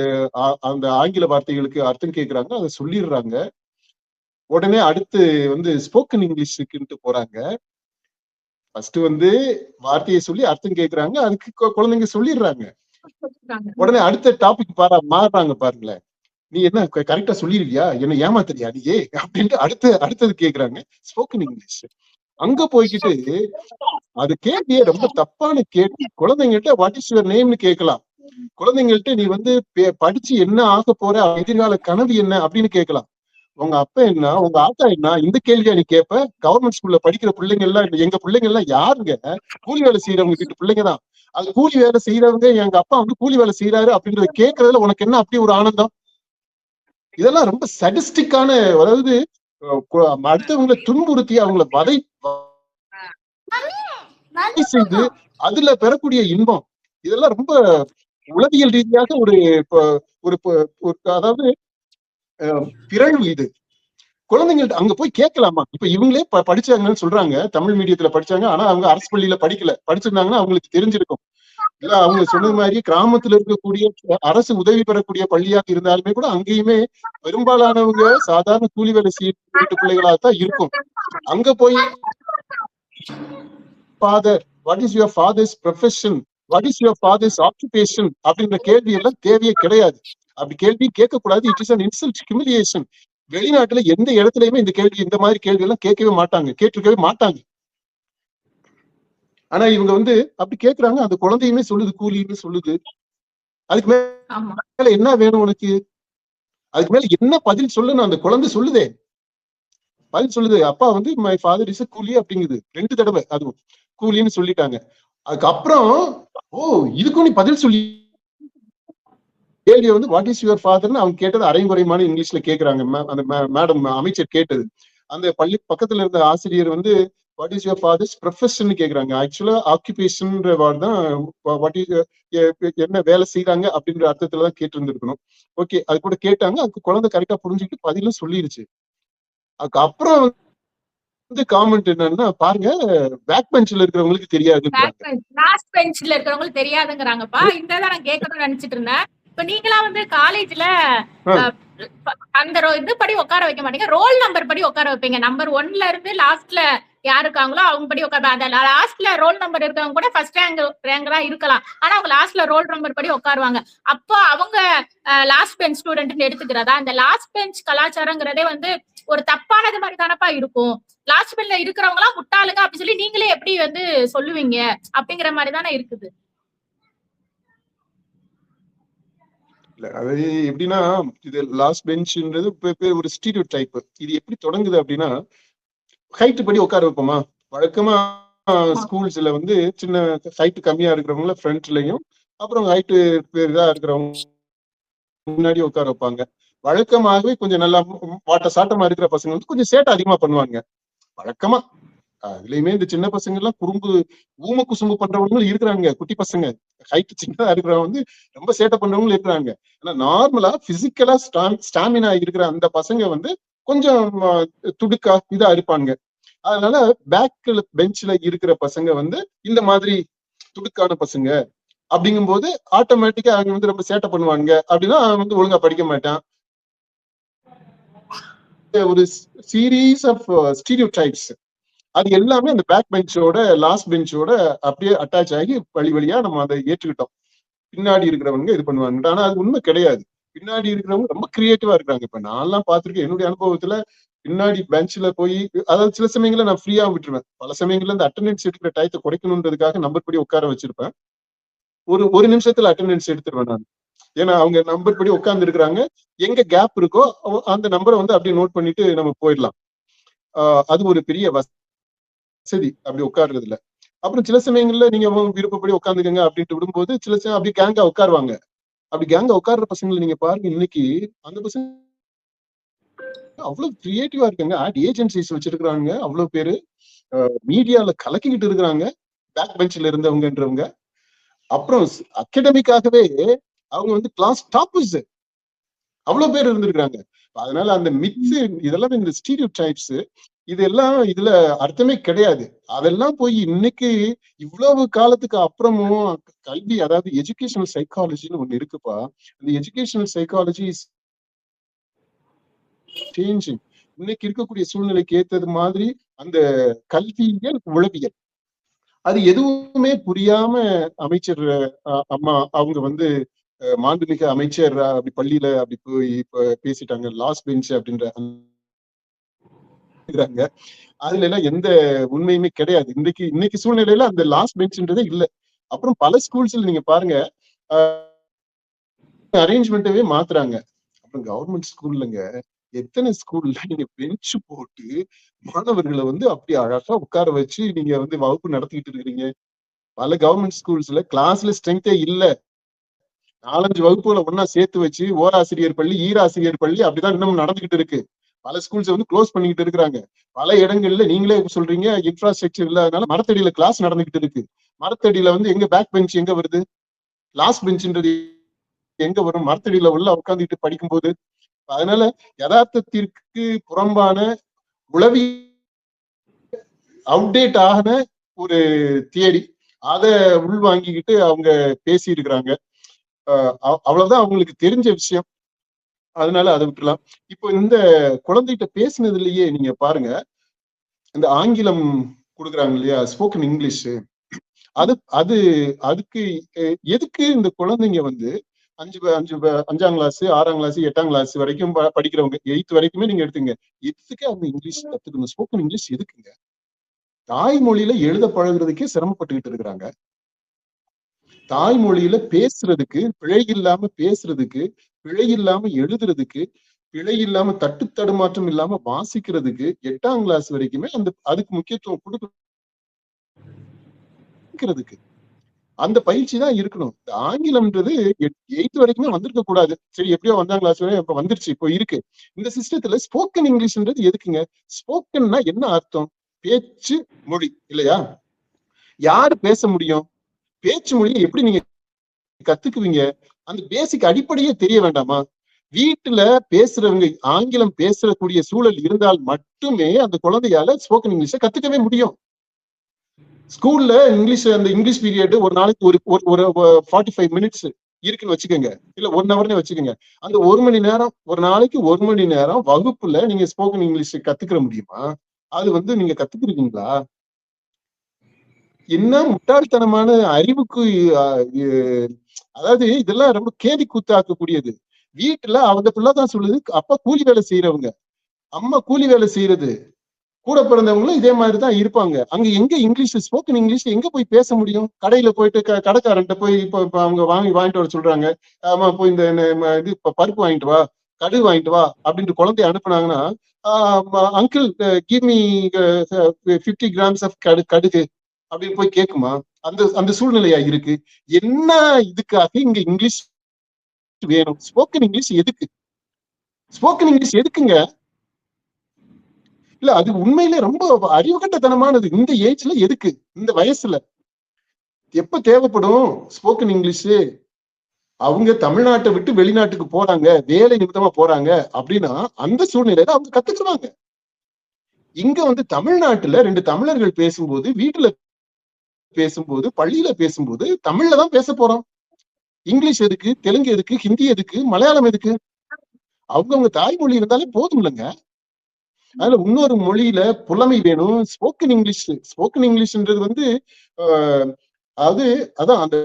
அந்த ஆங்கில வார்த்தைகளுக்கு அர்த்தம் கேட்கிறாங்க, அதை சொல்லிடுறாங்க. உடனே அடுத்து வந்து ஸ்போக்கன் இங்கிலீஷுக்குன்ட்டு போறாங்க. ஃபர்ஸ்ட் வந்து வார்த்தையை சொல்லி அர்த்தம் கேட்கிறாங்க, அதுக்கு குழந்தைங்க சொல்லிடுறாங்க. உடனே அடுத்த டாபிக் மாறுறாங்க பாருங்களேன். நீ என்ன கரெக்டா சொல்லிருவியா, என்ன ஏமாத்துறியா நீயே அப்படின்ட்டு அடுத்தது கேக்குறாங்க ஸ்போக்கன் இங்கிலீஷ். அங்க போய்கிட்டு அது கேள்வியே ரொம்ப தப்பான கேள்வி. குழந்தைங்கள்ட்ட வாட் இஸ் யுவர் நேம்னு கேட்கலாம். குழந்தைங்கள்ட்ட நீ வந்து படிச்சு என்ன ஆக போற, எதிர்கால கனவு என்ன அப்படின்னு கேட்கலாம். உங்க அப்பா என்ன, உங்க ஆத்தா என்ன, இந்த கேள்வியா நீ கேட்ப? கவர்மெண்ட் ஸ்கூல்ல படிக்கிற பிள்ளைங்க எல்லாம், எங்க பிள்ளைங்க எல்லாம் யாருங்க? கூலி வேலை செய்யறவங்க கிட்ட பிள்ளைங்க தான். அது கூலி வேலை செய்யறவங்க, எங்க அப்பா வந்து கூலி வேலை செய்யறாரு அப்படின்றத கேட்கறதுல உனக்கு என்ன அப்படி ஒரு ஆனந்தம்? இதெல்லாம் ரொம்ப சடிஸ்டிக்கான, அதாவது அடுத்தவங்களை துன்புறுத்தி அவங்களை வதை செய்து அதுல பெறக்கூடிய இன்பம், இதெல்லாம் ரொம்ப உளவியல் ரீதியாக ஒரு அதாவது பிறழ்வு இது. குழந்தைங்கள்ட்ட அங்க போய் கேட்கலாமா? இப்ப இவங்களே படிச்சாங்கன்னு சொல்றாங்க, தமிழ் மீடியத்துல படிச்சாங்க, ஆனா அவங்க அரசு பள்ளியில படிக்கல. படிச்சிருந்தாங்கன்னா அவங்களுக்கு தெரிஞ்சிருக்கும். இல்ல அவங்க சொன்னது மாதிரி கிராமத்துல இருக்கக்கூடிய அரசு உதவி பெறக்கூடிய பள்ளியாக இருந்தாலுமே கூட அங்கேயுமே பெரும்பாலானவங்க சாதாரண கூலி வேலை வீட்டு பிள்ளைகளாகத்தான் இருக்கும். அங்க போய் father, what is your father's profession, what is your father's occupation அப்படின்ற கேள்வி எல்லாம் தேவையே கிடையாது. அப்படி கேள்வி கேட்கக்கூடாது. It is an insult, humiliation. வெளிநாட்டுல எந்த இடத்துலயுமே இந்த மாதிரி கேள்வி எல்லாம் கேட்கவே மாட்டாங்க, கேட்டிருக்கவே மாட்டாங்க. ஆனா இவங்க வந்து அப்படி கேட்கறாங்க. அந்த குழந்தையுமே சொல்லுது கூலின்னு சொல்லுது. அதுக்கு மேல என்ன வேணும் உனக்கு? அதுக்கு மேல என்ன பதில் சொல்லணும்? அந்த குழந்தை சொல்லுதே, பதில் சொல்லுது, அப்பா வந்து மை ஃபாதர் இஸ் கூலி அப்படிங்குது. 2 தடவை அதுவும் கூலின்னு சொல்லிட்டாங்க. அதுக்கப்புறம் இதுக்கும் நீ பதில் சொல்லி கேள்வியை வந்து வாட் இஸ் யுவர் ஃபாதர்னு அவங்க கேட்டது அரைங்குறைமான இங்கிலீஷ்ல கேட்கிறாங்க. அந்த மேடம் அமைச்சர் கேட்டது. அந்த பள்ளி பக்கத்துல இருந்த ஆசிரியர் வந்து what is your father's profession கேக்குறாங்க. ஆக்சுவலா ஆக்குபேஷன்ன்ற வார்டு தான் வாட் இஸ் என்ன வேலை செய்யறாங்க அப்படின்ற அர்த்தத்துலதான் கேட்டு இருந்திருக்கணும். ஓகே, அது கூட கேட்டாங்க. அதுக்கு குழந்தை கரெக்டா புரிஞ்சுக்கிட்டு பதிலும் சொல்லிருச்சு. அதுக்கப்புறம் வந்து காமெண்ட் என்னன்னா பாருங்க, பேக் பெஞ்ச்ல இருக்கிறவங்களுக்கு தெரியாது, லாஸ்ட் பெஞ்ச்ல இருக்கிறவங்களுக்கு தெரியாதுங்கிறாங்கப்பா. இந்த நான் கேட்கணும்னு நினைச்சிட்டு இருந்தேன். இப்ப நீங்களா வந்து காலேஜ்ல அந்த இது படி உட்கார வைக்க மாட்டீங்க, ரோல் நம்பர் படி உட்கார வைப்பீங்க. நம்பர் 1ல இருந்து லாஸ்ட்ல யாரு இருக்காங்களோ அவங்க படி உட்கார. அந்த லாஸ்ட்ல ரோல் நம்பர் இருக்கவங்க கூட ஃபர்ஸ்ட் ரேங்கரா இருக்கலாம், ஆனா அவங்க லாஸ்ட்ல ரோல் நம்பர் படி உட்காருவாங்க. அப்போ அவங்க லாஸ்ட் பெஞ்ச் ஸ்டூடெண்ட் எடுத்துக்கிறதா? இந்த லாஸ்ட் பெஞ்ச் கலாச்சாரங்கிறதே வந்து ஒரு தப்பானது மாதிரி தானப்பா இருக்கும். லாஸ்ட் பெஞ்ச்ல இருக்கிறவங்க எல்லாம் முட்டாளுங்க அப்படி சொல்லி நீங்களே எப்படி வந்து சொல்லுவீங்க? அப்படிங்கிற மாதிரி தானே இருக்குது. இல்ல அது எப்படின்னா, இது லாஸ்ட் பெஞ்ச்ன்றது ஒரு ஸ்டீரியோ டைப். இது எப்படி தொடங்குது அப்படின்னா, ஹைட் படி உட்கார வைப்போமா? வழக்கமா ஸ்கூல்ஸ்ல வந்து சின்ன ஹைட் கம்மியா இருக்கிறவங்கள ஃப்ரண்ட்லயும், அப்புறம் ஹைட் இதா இருக்கிறவங்க முன்னாடி உட்கார வைப்பாங்க. வழக்கமாகவே கொஞ்சம் நல்லா வாட்ட சாட்டமா இருக்கிற பசங்க வந்து கொஞ்சம் சேட்டை அதிகமா பண்ணுவாங்க. வழக்கமா. அதுலயுமே இந்த சின்ன பசங்க எல்லாம் குறும்பு, ஊம குசும்பு பண்றவங்களும் இருக்கிறாங்க. குட்டி பசங்க. ஹைட் சின்னதா இருக்கிறவங்க வந்து ரொம்ப சேட்டை பண்றவங்களும் இருக்கிறாங்க. ஆனா நார்மலா பிசிக்கலா ஸ்டாமினா இருக்கிற அந்த பசங்க வந்து கொஞ்சம் துடுக்கா இதா இருப்பாங்க. அதனால பேக் பெஞ்ச்ல இருக்கிற பசங்க வந்து இந்த மாதிரி துடுக்கான பசங்க அப்படிங்கும்போது ஆட்டோமேட்டிக்கா அவங்க வந்து ரொம்ப சேட்டை பண்ணுவாங்க அப்படின்னா அவன் வந்து ஒழுங்கா படிக்க மாட்டான். ஒரு சீரீஸ் ஆஃப் ஸ்டீரியோ டைப்ஸ் அது எல்லாமே அந்த பேக் பெஞ்சோட லாஸ்ட் பெஞ்சோட அப்படியே அட்டாச் ஆகி வழியா நம்ம அதை ஏற்றுக்கிட்டோம். பின்னாடி இருக்கிறவங்க இது பண்ணுவாங்க. ஆனா அது உண்மை கிடையாது. பின்னாடி இருக்கிறவங்க ரொம்ப கிரியேட்டிவா இருக்காங்க. இப்ப நான்லாம் பார்த்திருக்கேன். என்னுடைய அனுபவத்துல பின்னாடி பெஞ்ச்ல போய் அதாவது சில சமயங்கள்ல நான் ஃப்ரீயா விட்டுருவேன். பல சமயங்கள்ல இந்த அட்டெண்டன்ஸ் எடுக்கிற டயத்தை குறைக்கணுன்றதுக்காக நம்பர் படி உட்கார வச்சிருப்பேன். ஒரு நிமிஷத்துல அட்டெண்டன்ஸ் எடுத்துருவேன் நான். ஏன்னா அவங்க நம்பர் படி உட்கார்ந்து இருக்கிறாங்க. எங்க கேப் இருக்கோ அந்த நம்பரை வந்து அப்படியே நோட் பண்ணிட்டு நம்ம போயிடலாம். அது ஒரு பெரிய வசதி அப்படி உட்கார்றதுல. அப்புறம் சில சமயங்கள்ல நீங்க விருப்பப்படி உட்காந்துக்கங்க அப்படின்ட்டு விடும்போது சில சமயம் அப்படி கேங்கா உட்காருவாங்க. அப்படி கேங்கா உட்கார்ற பசங்களை நீங்க பாருங்க இன்னைக்கு அந்த பசங்க அவ்வளவு கிரியேட்டிவா இருக்காங்க. ஆட் ஏஜென்சிஸ் வச்சிருக்கிறாங்க. அவ்வளவு பேரு மீடியால கலக்கிக்கிட்டு இருக்கிறாங்க. பேக் பெஞ்ச்ல இருந்தவங்கன்றவங்க. அப்புறம் அகடமிக்காகவே அவங்க வந்து கிளாஸ் டாப்பர்ஸ் அவ்வளவு பேர் இருந்திருக்காங்க. அதனால அந்த மித்து இதெல்லாம் இந்த ஸ்டீரியோ டைப்ஸ் இதெல்லாம் இதுல அர்த்தமே கிடையாது. அதெல்லாம் போய் இன்னைக்கு இவ்வளவு காலத்துக்கு அப்புறமும் கல்வி அதாவது எஜுகேஷனல் சைக்காலஜின்னு ஒண்ணு இருக்குப்பா. இந்த எஜுகேஷனல் சைக்காலஜி சேஞ்சிங். இன்னைக்கு இருக்கக்கூடிய சூழ்நிலைக்கு ஏத்தது மாதிரி அந்த கல்வியியல் உளவியல் அது எதுவுமே புரியாம அமைச்சர் அம்மா அவங்க வந்து மாண்புமிகு அமைச்சர் அப்படி பள்ளியில அப்படி போய் பேசிட்டாங்க லாஸ்ட் பெஞ்ச் அப்படின்ற அதுல எல்லாம் எந்த உண்மையுமே கிடையாது. இன்னைக்கு சூழ்நிலையில அந்த லாஸ்ட் பெஞ்ச்ன்றதே இல்ல. அப்புறம் பல ஸ்கூல்ஸ்ல நீங்க பாருங்க அரேஞ்ச்மெண்ட்டவே மாத்துறாங்க. அப்புறம் கவர்மெண்ட் ஸ்கூல்லங்க எத்தனை ஸ்கூல்ல நீங்க பெஞ்ச் போட்டு மாணவர்களை வந்து அப்படி அழகா உட்கார வச்சு நீங்க வந்து வகுப்பு நடத்திக்கிட்டு இருக்கிறீங்க. பல கவர்மெண்ட் ஸ்கூல்ஸ்ல கிளாஸ்ல ஸ்ட்ரென்த்தே இல்ல. 4-5 வகுப்புகளை ஒன்னா சேர்த்து வச்சு ஓராசிரியர் பள்ளி, ஈராசிரியர் பள்ளி அப்படிதான் இன்னமும் நடந்துகிட்டு இருக்கு. பல ஸ்கூல்ஸ் வந்து க்ளோஸ் பண்ணிக்கிட்டு இருக்கிறாங்க. பல இடங்கள்ல நீங்களே சொல்றீங்க இன்ஃப்ராஸ்ட்ரக்சர் இல்லாதனால மரத்தடியில கிளாஸ் நடந்துகிட்டு இருக்கு. மரத்தடியில வந்து எங்க பேக் பெஞ்ச் எங்க வருது? லாஸ்ட் பெஞ்ச்ன்றது எங்க வரும்? மரத்தடியில உள்ள உட்காந்துட்டு படிக்கும்போது. அதனால யதார்த்தத்திற்கு புறம்பான உளவி அப்டேட் ஆன ஒரு தியரி அதை உள்வாங்கிக்கிட்டு அவங்க பேசி இருக்கிறாங்க. அவ்வளவுதான் அவங்களுக்கு தெரிஞ்ச விஷயம். அதனால அதை விட்டுலாம். இப்போ இந்த குழந்தைகிட்ட பேசினதுலயே நீங்க பாருங்க இந்த ஆங்கிலம் கொடுக்குறாங்க இல்லையா ஸ்போக்கன் இங்கிலீஷ் அதுக்கு எதுக்கு இந்த குழந்தைங்க வந்து 5ஆம் கிளாஸ் 6ஆம் கிளாஸ் 8ஆம் கிளாஸ் வரைக்கும் படிக்கிறவங்க 8th வரைக்குமே நீங்க எடுத்துங்க எதுக்கு அவங்க இங்கிலீஷ் கத்துக்கணும்? ஸ்போக்கன் இங்கிலீஷ் எதுக்குங்க? தாய்மொழியில எழுத பழகுறதுக்கே சிரமப்பட்டுக்கிட்டு இருக்கிறாங்க. தாய்மொழியில பேசுறதுக்கு பிழை இல்லாம பேசுறதுக்கு பிழை இல்லாம எழுதுறதுக்கு பிழை இல்லாம தட்டு தடுமாற்றம் இல்லாம வாசிக்கிறதுக்கு 8ஆம் கிளாஸ் வரைக்குமே அதுக்கு முக்கியத்துவம் கொடுக்கிறதுக்கு அந்த பயிற்சி தான் இருக்கணும். ஆங்கிலம்ன்றது 8th வரைக்குமே வந்திருக்க கூடாது. சரி எப்படியோ 1ஆம் கிளாஸ் வரை இப்ப வந்துருச்சு, இப்போ இருக்கு. இந்த சிஸ்டத்துல ஸ்போக்கன் இங்கிலீஷ்ன்றது எதுக்குங்க? ஸ்போக்கன்னா என்ன அர்த்தம்? பேச்சு மொழி இல்லையா? யாரு பேச முடியும்? பேச்சு மொழியை எப்படி நீங்க கத்துக்குவீங்க? அந்த பேசிக் அடிப்படையே தெரிய வேண்டாமா? வீட்டுல பேசுறவங்க ஆங்கிலம் பேசக்கூடிய சூழல் இருந்தால் மட்டுமே அந்த குழந்தையால ஸ்போக்கன் இங்கிலீஷை கத்துக்கவே முடியும். ஸ்கூல்ல அந்த இங்கிலீஷ் பீரியட் ஒரு நாளைக்கு ஒரு 45 மினிட்ஸ் இருக்குன்னு வச்சுக்கோங்க, இல்ல 1 ஹவர்னு வச்சுக்கோங்க. அந்த 1 மணி நேரம் ஒரு நாளைக்கு 1 மணி நேரம் வகுப்புல நீங்க ஸ்போக்கன் இங்கிலீஷ் கத்துக்கிற முடியுமா? அது வந்து நீங்க கத்துக்கிறீங்களா? என்ன முட்டாள்தனமான அறிவுக்கு அதாவது இதெல்லாம் ரொம்ப கேலி கூத்தாக்கக்கூடியது. வீட்டுல அவங்க பிள்ளைதான் சொல்லுது அப்பா கூலி வேலை செய்யறவங்க, அம்மா கூலி வேலை செய்யறது. கூட பிறந்தவங்களும் இதே மாதிரிதான் இருப்பாங்க. அங்க எங்க இங்கிலீஷ், ஸ்போக்கன் இங்கிலீஷ் எங்க போய் பேச முடியும்? கடையில போயிட்டு கடைக்காரன்ட்ட போய் இப்ப அவங்க வாங்கிட்டு வர சொல்றாங்க. ஆமா, போய் இந்த இது பருப்பு வாங்கிட்டு வா, கடுகு வாங்கிட்டு வா அப்படின்ட்டு குழந்தைய அனுப்புனாங்கன்னா, uncle give me 50 grams of kadugu அப்படின்னு போய் கேட்குமா? அந்த அந்த சூழ்நிலையா இருக்கு. என்ன இதுக்காக இங்க இங்கிலீஷ் வேணும்? ஸ்போக்கன் இங்கிலீஷ் எதுக்கு? ஸ்போக்கன் இங்கிலீஷ் எதுக்குங்க? இல்ல, அது உண்மையிலே ரொம்ப அறிவுகட்டத்தனமானது. இந்த ஏஜ்ல எதுக்கு? இந்த வயசுல எப்ப தேவைப்படும் ஸ்போக்கன் இங்கிலீஷ்? அவங்க தமிழ்நாட்டை விட்டு வெளிநாட்டுக்கு போறாங்க, வேலை நிமித்தமா போறாங்க அப்படின்னா அந்த சூழ்நிலையில அவங்க கத்துக்குவாங்க. இங்க வந்து தமிழ்நாட்டுல 2 தமிழர்கள் பேசும்போது, வீட்டுல பேசும்போது, பள்ளியில பேசும்போது தமிழ்ல தான் பேச போறோம். இங்கிலீஷ் எதுக்கு? தெலுங்கு எதுக்கு? ஹிந்தி எதுக்கு? மலையாளம் எதுக்கு? அவங்க தாய்மொழி இருந்தாலே போதும் இல்லைங்க. அதுல இன்னொரு மொழியில புலமை வேணும். ஸ்போக்கன் இங்கிலீஷ், ஸ்போக்கன் இங்கிலீஷ்ன்றது வந்து அது அதான் அந்த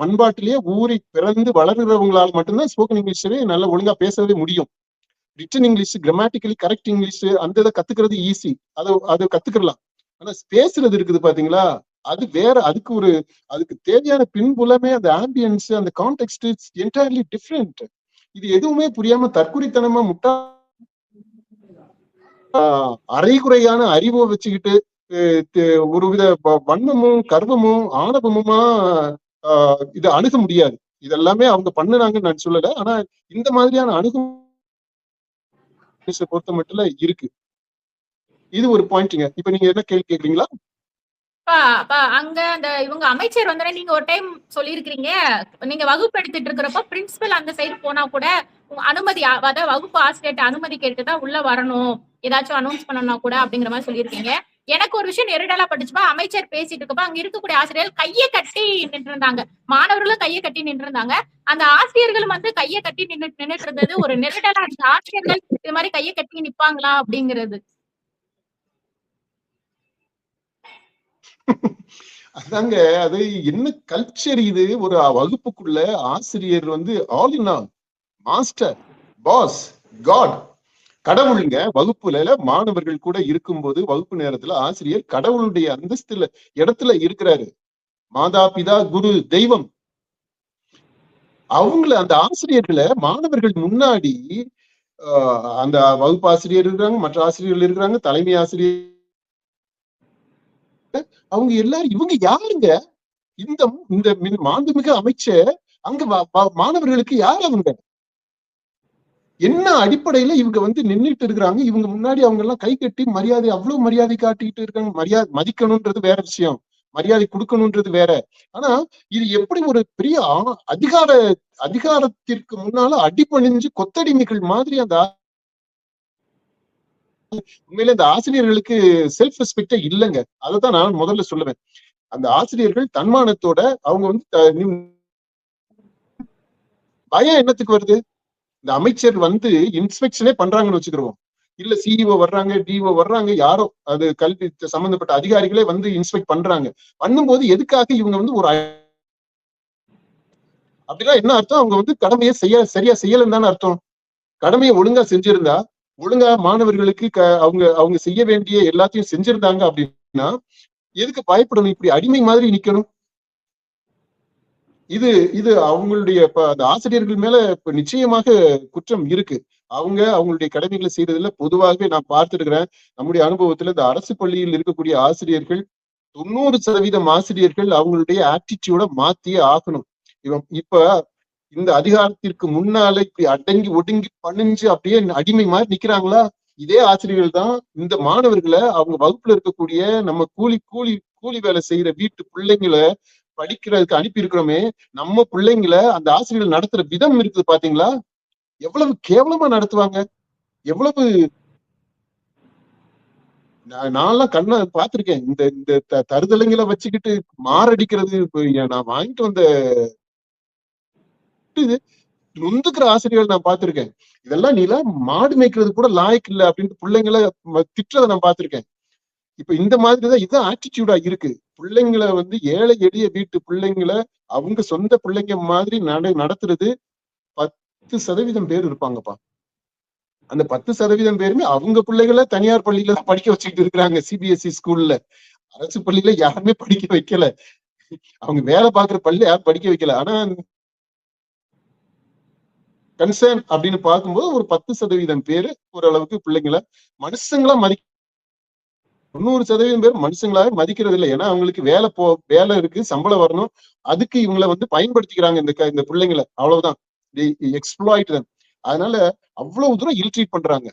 பண்பாட்டிலேயே ஊறி பிறந்து வளர்கிறவங்களால மட்டும்தான் ஸ்போக்கன் இங்கிலீஷவே நல்லா ஒழுங்கா பேசவே முடியும். Return English, grammatically correct English அந்த இதை கத்துக்கிறது ஈஸி, அதை கத்துக்கலாம். ஆனா பேசுறது இருக்குது பாத்தீங்களா, அது வேற. அதுக்கு தேவையான பின்புலமே, அந்த ஆம்பியன்ஸ், அந்த கான்டெக்ஸ்ட் என்டையர்லி டிஃப்ரெண்ட். இது எதுவுமே புரியாம தற்குறித்தனமா முட்டா அரைகுறையான அறிவை வச்சுக்கிட்டு ஒருவித வன்மமும் கர்வமும் ஆணவமுமா இதை அணுக முடியாது. இதெல்லாமே அவங்க பண்ணுனாங்கன்னு நான் சொல்லல. ஆனா இந்த மாதிரியான அணுகுமுறை பொறுத்த மட்டும் இருக்கு. இது ஒரு பாயிண்ட்ங்க. இப்ப நீங்க என்ன கேள்வி கேக்குறீங்களா? அங்க அந்த இவங்க அமைச்சர் வந்து நீங்க ஒரு டைம் சொல்லியிருக்கிறீங்க, நீங்க வகுப்பு எடுத்துட்டு இருக்கிறப்ப பிரின்சிபல் அந்த சைடு போனா கூட அனுமதி, அதாவது வகுப்பு ஆசிரியர்கிட்ட அனுமதி கேட்டுதான் உள்ள வரணும், ஏதாச்சும் அனௌன்ஸ் பண்ணணும் கூட அப்படிங்கிற மாதிரி சொல்லியிருக்கீங்க. எனக்கு ஒரு விஷயம் நெருடலா பட்டுச்சுப்பா. அமைச்சர் பேசிட்டு இருக்கப்ப அங்க இருக்கக்கூடிய ஆசிரியர்கள் கையை கட்டி நின்று இருந்தாங்க, மாணவர்களும் கையை கட்டி நின்று இருந்தாங்க. அந்த ஆசிரியர்களும் வந்து கையை கட்டி நின்றுட்டு இருந்தது ஒரு நெருடலா இருந்துச்சு. ஆசிரியர்கள் இது மாதிரி கையை கட்டி நிப்பாங்களா அப்படிங்கிறது. அதாங்க, அது என்ன கல்ச்சர் இது? ஒரு வகுப்புக்குள்ள ஆசிரியர் வந்து all in all, master, boss, god, கடவுளுங்க. வகுப்புல மாணவர்கள் கூட இருக்கும்போது வகுப்பு நேரத்துல ஆசிரியர் கடவுளுடைய அந்தஸ்துல இடத்துல இருக்கிறாரு. மாதா பிதா குரு தெய்வம். அவங்கள, அந்த ஆசிரியர்களை மாணவர்கள் முன்னாடி அந்த வகுப்பு ஆசிரியர் இருக்கிறாங்க, மற்ற ஆசிரியர்கள் இருக்கிறாங்க, தலைமை ஆசிரியர், அவங்க எல்லாரும் இவங்க யாருங்க? இந்த இந்த மாண்புமிகு அமைச்சர் அங்க மாணவர்களுக்கு யார்? அவங்க என்ன அடிப்படையில இவங்க வந்து நின்றுட்டு இருக்கிறாங்க? இவங்க முன்னாடி அவங்க எல்லாம் கை கட்டி மரியாதை, அவ்வளவு மரியாதை காட்டிட்டு இருக்காங்க. மரியாதை மதிக்கணும்ன்றது வேற விஷயம், மரியாதை கொடுக்கணும்ன்றது வேற. ஆனா இது எப்படி ஒரு பெரிய அதிகாரத்திற்கு முன்னால அடிபணிஞ்சு கொத்தடிமைகள் மாதிரி அந்த உண்மையில இந்த ஆசிரியர்களுக்கு செல்ஃப் ரெஸ்பெக்டே இல்லைங்க. அதைத்தான் நான் முதல்ல சொல்லுவேன். அந்த ஆசிரியர்கள் தன்மானத்தோட அவங்க வந்து பயம் என்னத்துக்கு வருது? இந்த அமைச்சர் வந்து இன்ஸ்பெக்ஷனே பண்றாங்கன்னு வச்சுக்கிறோம், இல்ல சிஇஓ வர்றாங்க, டிஓ வர்றாங்க, யாரோ அது கல்வி சம்பந்தப்பட்ட அதிகாரிகளே வந்து இன்ஸ்பெக்ட் பண்றாங்க. பண்ணும்போது எதுக்காக இவங்க வந்து ஒரு அப்படின்னா என்ன அர்த்தம்? அவங்க வந்து கடமையை சரியா செய்யலன்னு தானே அர்த்தம். கடமையை ஒழுங்கா செஞ்சிருந்தா, ஒழுங்கா மாணவர்களுக்கு அவங்க செய்ய வேண்டிய எல்லாத்தையும் செஞ்சிருந்தாங்க அப்படின்னா எதுக்கு பயப்படணும்? இப்படி அடிமை மாதிரி நிக்கணும்? இது அவங்களுடைய அந்த ஆசிரியர்கள் மேல நிச்சயமாக குற்றம் இருக்கு. அவங்களுடைய கடமைகளை செய்யறதுல பொதுவாகவே நான் பார்த்திருக்கிறேன். நம்முடைய அனுபவத்துல இந்த அரசு பள்ளியில் இருக்கக்கூடிய ஆசிரியர்கள் 90% ஆசிரியர்கள் அவங்களுடைய ஆட்டிடியூட மாத்தியே ஆகணும். இப்ப இந்த அதிகாரத்திற்கு முன்னால இப்படி அடங்கி ஒடுங்கி பணிஞ்சு அப்படியே அடிமை மாதிரி நிக்கிறாங்களா? இதே ஆசிரியர்கள் தான் இந்த மாணவர்களை, அவங்க வகுப்புல இருக்கக்கூடிய நம்ம கூலி வேலை செய்யற வீட்டு பிள்ளைங்களை படிக்கிறதுக்கு அனுப்பி இருக்கிறோமே, நம்ம பிள்ளைங்களை அந்த ஆசிரியர்கள் நடத்துற விதம் இருக்குது பாத்தீங்களா? எவ்வளவு கேவலமா நடத்துவாங்க, எவ்வளவு. நான்லாம் கண்ண பாத்திருக்கேன். இந்த இந்த தருதலைங்களை வச்சுக்கிட்டு மாரடிக்கிறது. நான் வாங்கிட்டு வந்த நொந்துக்கிற ஆசிரியர்கள் நான் பார்த்திருக்கேன். இதெல்லாம் நீலாம் மாடு மேய்க்கிறது கூட லாய்க்கு இல்லை அப்படின்ட்டு பிள்ளைங்களை திட்டுறதை நான் பார்த்திருக்கேன். இப்ப இந்த மாதிரிதான் இதுதான் ஆட்டிடியூடா இருக்கு. பிள்ளைங்களை வந்து ஏழை எளிய வீட்டு பிள்ளைங்களை அவங்க சொந்த பிள்ளைங்க மாதிரி நடத்துறது 10% பேர் இருப்பாங்கப்பா. அந்த 10% பேருமே அவங்க பிள்ளைகளை தனியார் பள்ளியில தான் படிக்க வச்சுக்கிட்டு இருக்கிறாங்க, சிபிஎஸ்இ ஸ்கூல்ல. அரசு பள்ளியில யாருமே படிக்க வைக்கல. அவங்க வேலை பார்க்குற பள்ளியில யாரும் படிக்க வைக்கல. ஆனா கன்சர்ன் அப்படின்னு பார்க்கும்போது ஒரு 10% பேரு ஓரளவுக்கு பிள்ளைங்களை மனுஷங்களா 90% பேர் மனுஷங்களாவே மதிக்கிறது இல்லை. ஏன்னா அவங்களுக்கு வேலை இருக்கு, சம்பளம் வரணும். அதுக்கு இவங்களை பயன்படுத்திக்கிறாங்க இந்த பிள்ளைங்களை. அவ்வளவுதான். Exploit them. அதனால அவ்வளவு தூரம் இல்ட்ரீட் பண்றாங்க.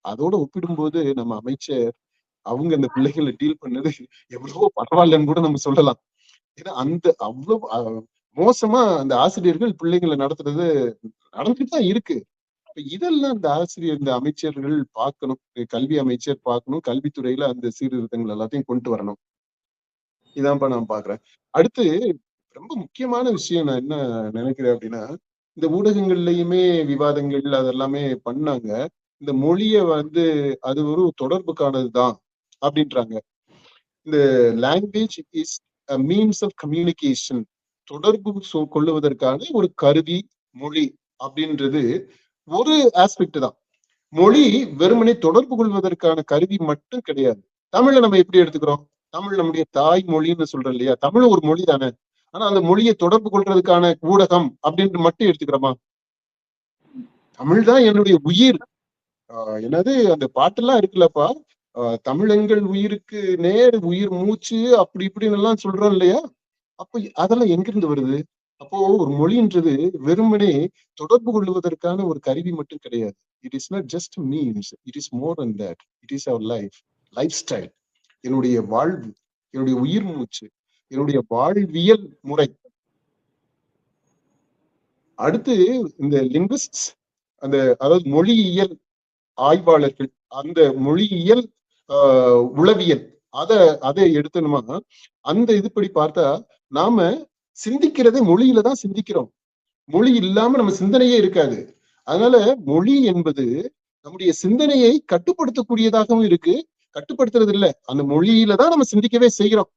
அதோட ஒப்பிடும்போது நம்ம அமைச்சர் அவங்க அந்த பிள்ளைகளை டீல் பண்ணது எவ்வளவோ பரவாயில்லன்னு கூட நம்ம சொல்லலாம். ஏன்னா அந்த அவ்வளவு மோசமா அந்த ஆசிரியர்கள் பிள்ளைங்களை நடந்துட்டு தான் இருக்கு. இதெல்லாம் இந்த அமைச்சர்கள் பார்க்கணும், கல்வி அமைச்சர் பார்க்கணும், கல்வித்துறையில அந்த சீர்திருத்தங்கள் எல்லாத்தையும் கொண்டு வரணும். இதான்ப்பா நான் பாக்குறேன். அடுத்து ரொம்ப முக்கியமான விஷயம் நான் என்ன நினைக்கிறேன் அப்படின்னா, இந்த ஊடகங்கள்லயுமே விவாதங்கள் அதெல்லாமே பண்ணாங்க. இந்த மொழிய அது ஒரு தொடர்புக்கானதுதான் அப்படின்றாங்க. இந்த language is a means of communication. தொடர்பு கொள்ளுவதற்கான ஒரு கருவி மொழி அப்படின்றது ஒரு ஆஸ்பெக்ட் தான். மொழி வெறுமனே தொடர்பு கொள்வதற்கான கருவி மட்டும் கிடையாது. தமிழை நம்ம எப்படி எடுத்துக்கிறோம்? தமிழ் நம்முடைய தாய் மொழின்னு சொல்றோம் இல்லையா? தமிழ் ஒரு மொழி தானே. ஆனா அந்த மொழியை தொடர்பு கொள்றதுக்கான ஊடகம் அப்படின்ட்டு மட்டும் எடுத்துக்கிறோமா? தமிழ் தான் என்னுடைய உயிர். என்னது அந்த பாட்டெல்லாம் இருக்குல்லப்பா, தமிழெங்கள் உயிருக்கு நேர் உயிர் மூச்சு அப்படி இப்படின்னு எல்லாம் சொல்றோம் இல்லையா? அப்ப அதெல்லாம் எங்கிருந்து வருது? அப்போ ஒரு மொழின்றது வெறுமனே தொடர்பு கொள்வதற்கான ஒரு கருவி மட்டும் கிடையாது. It is not just means, it is more than that. It is our lifestyle. என்னுடைய வாழ்வு, என்னுடைய உயிர் மூச்சு, என்னுடைய வாழ்வியல் முறை. அடுத்து இந்த லிங்குவிஸ்ட்ஸ், அதாவது மொழியியல் ஆய்வாளர்கள், அந்த மொழியியல் உளவியல் அதை எடுத்தணுமா, அந்த இதுபடி பார்த்தா நாம சிந்திக்கிறதே மொழியில தான் சிந்திக்கிறோம். மொழி இல்லாம நம்ம சிந்தனையே இருக்காது. அதனால மொழி என்பது நம்முடைய சிந்தனையை கட்டுப்படுத்தக்கூடியதாகவும் இருக்கு, கட்டுப்படுத்துறது இல்லை. அந்த மொழியில தான் நம்ம சிந்திக்கவே செய்கிறோம்.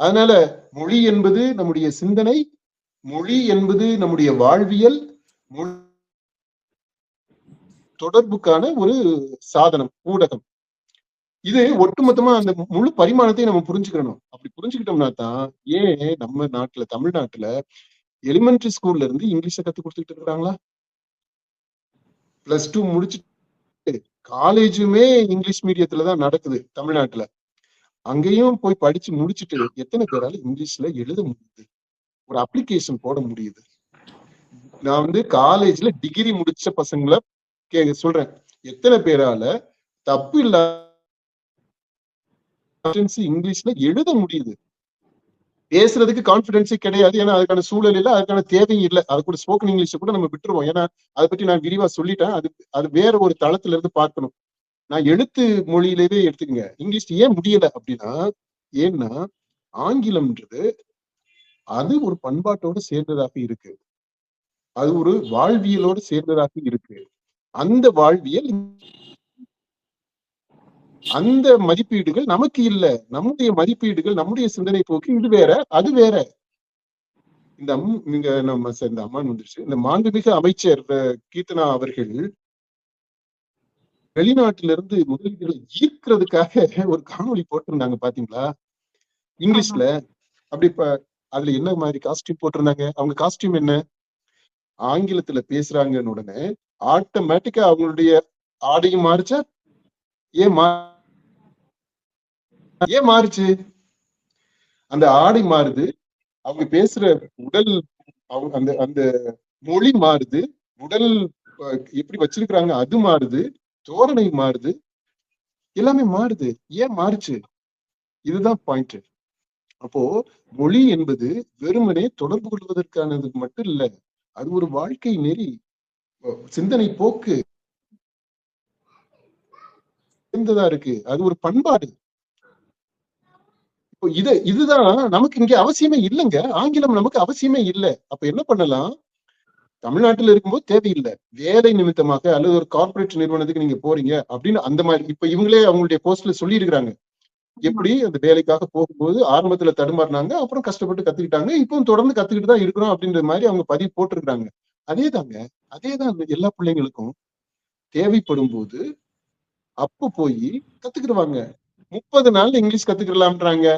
அதனால மொழி என்பது நம்முடைய சிந்தனை, மொழி என்பது நம்முடைய வாழ்வியல், தொடர்புக்கான ஒரு சாதனம், ஊடகம். இது ஒட்டுமொத்தமா அந்த முழு பரிமாணத்தையும் நம்ம புரிஞ்சுக்கணும். அப்படி புரிஞ்சுக்கிட்டோம்னா தான் ஏன் நம்ம நாட்டுல, தமிழ்நாட்டுல எலிமெண்டரி ஸ்கூல்ல இருந்து இங்கிலீஷை கத்து கொடுத்துட்டு இருக்கிறாங்களா? +2 முடிச்சுட்டு காலேஜுமே இங்கிலீஷ் மீடியத்துலதான் நடக்குது தமிழ்நாட்டுல. அங்கேயும் போய் படிச்சு முடிச்சுட்டு எத்தனை பேரால இங்கிலீஷ்ல எழுத முடியுது, ஒரு அப்ளிகேஷன் போட முடியுது? நான் காலேஜ்ல டிகிரி முடிச்ச பசங்களை சொல்றேன், எத்தனை பேரால தப்பு இல்லாம இங்கிலீஷ்ல எழுத முடியுது? பேசுறதுக்கு கான்பிடன்ஸே கிடையாது. ஏன்னா அதுக்கான சூழல் இல்லை, அதுக்கான தேவையும் இல்லை. அது கூட ஸ்போக்கன் இங்கிலீஷ் கூட நம்ம விட்டுருவோம். ஏன்னா அதை பற்றி நான் விரிவா சொல்லிட்டேன். அது வேற ஒரு தளத்துல இருந்து பார்க்கணும். நான் எழுத்து மொழியிலேயே எடுத்துக்கங்க. இங்கிலீஷ் ஏன் முடியல அப்படின்னா, ஏன்னா ஆங்கிலம்ன்றது அது ஒரு பண்பாட்டோடு சேர்ந்ததாக இருக்கு, அது ஒரு வாழ்வியலோடு சேர்ந்ததாக இருக்கு. அந்த வாழ்வியல், அந்த மதிப்பீடுகள் நமக்கு இல்ல. நம்முடைய மதிப்பீடுகள், நம்முடைய சிந்தனை போக்கு இது வேற, அது வேற. இந்த நம்ம இந்த அம்மான் வந்துருச்சு. இந்த மாண்புமிகு அமைச்சர் கீர்த்தனா அவர்கள் வெளிநாட்டிலிருந்து முதலீடுகளை ஈர்க்கிறதுக்காக ஒரு காணொலி போட்டிருந்தாங்க, பாத்தீங்களா? இங்கிலீஷ்ல. அப்படி அதுல என்ன மாதிரி காஸ்டியூம் போட்டிருந்தாங்க? அவங்க காஸ்டியூம் என்ன? ஆங்கிலத்துல பேசுறாங்கன்னு உடனே ஆட்டோமேட்டிக்கா அவங்களுடைய ஆடையும் மாறுச்சா? ஏன் மாறுச்சு? அந்த ஆடை மாறுது, அவங்க பேசுற உடல், அந்த அந்த மொழி மாறுது, உடல் எப்படி வச்சிருக்கிறாங்க அது மாறுது, தோரணை மாறுது, எல்லாமே மாறுது. ஏன் மாறுச்சு? இதுதான் பாயிண்ட். அப்போ மொழி என்பது வெறுமனே தொடர்பு கொள்வதற்கானது மட்டும் இல்ல, அது ஒரு வாழ்க்கை நெறி, சிந்தனை போக்கு இருந்ததா இருக்கு, அது ஒரு பண்பாடு. இப்போ இதுதான் நமக்கு இங்க அவசியமே இல்லைங்க. ஆங்கிலம் நமக்கு அவசியமே இல்லை. அப்ப என்ன பண்ணலாம்? தமிழ்நாட்டில் இருக்கும்போது தேவையில்லை, வேலை நிமித்தமாக அல்லது ஒரு கார்பரேட் நிறுவனத்துக்கு நீங்க போறீங்க அப்படின்னு அந்த மாதிரி இப்ப இவங்களே அவங்களுடைய போஸ்ட்ல சொல்லி இருக்கிறாங்க. எப்படி அந்த வேலைக்காக போகும்போது ஆரம்பத்துல தடுமாறினாங்க, அப்புறம் கஷ்டப்பட்டு கத்துக்கிட்டாங்க, இப்பவும் தொடர்ந்து கத்துக்கிட்டு தான் இருக்கிறோம் அப்படின்ற மாதிரி அவங்க பதிவு போட்டிருக்காங்க. அதேதாங்க, அதேதான் எல்லா பிள்ளைங்களுக்கும். தேவைப்படும் போது அப்ப போய் கத்துக்கிடுவாங்க. 30 நாள்ல இங்கிலீஷ் கத்துக்கலாம்ன்றாங்க.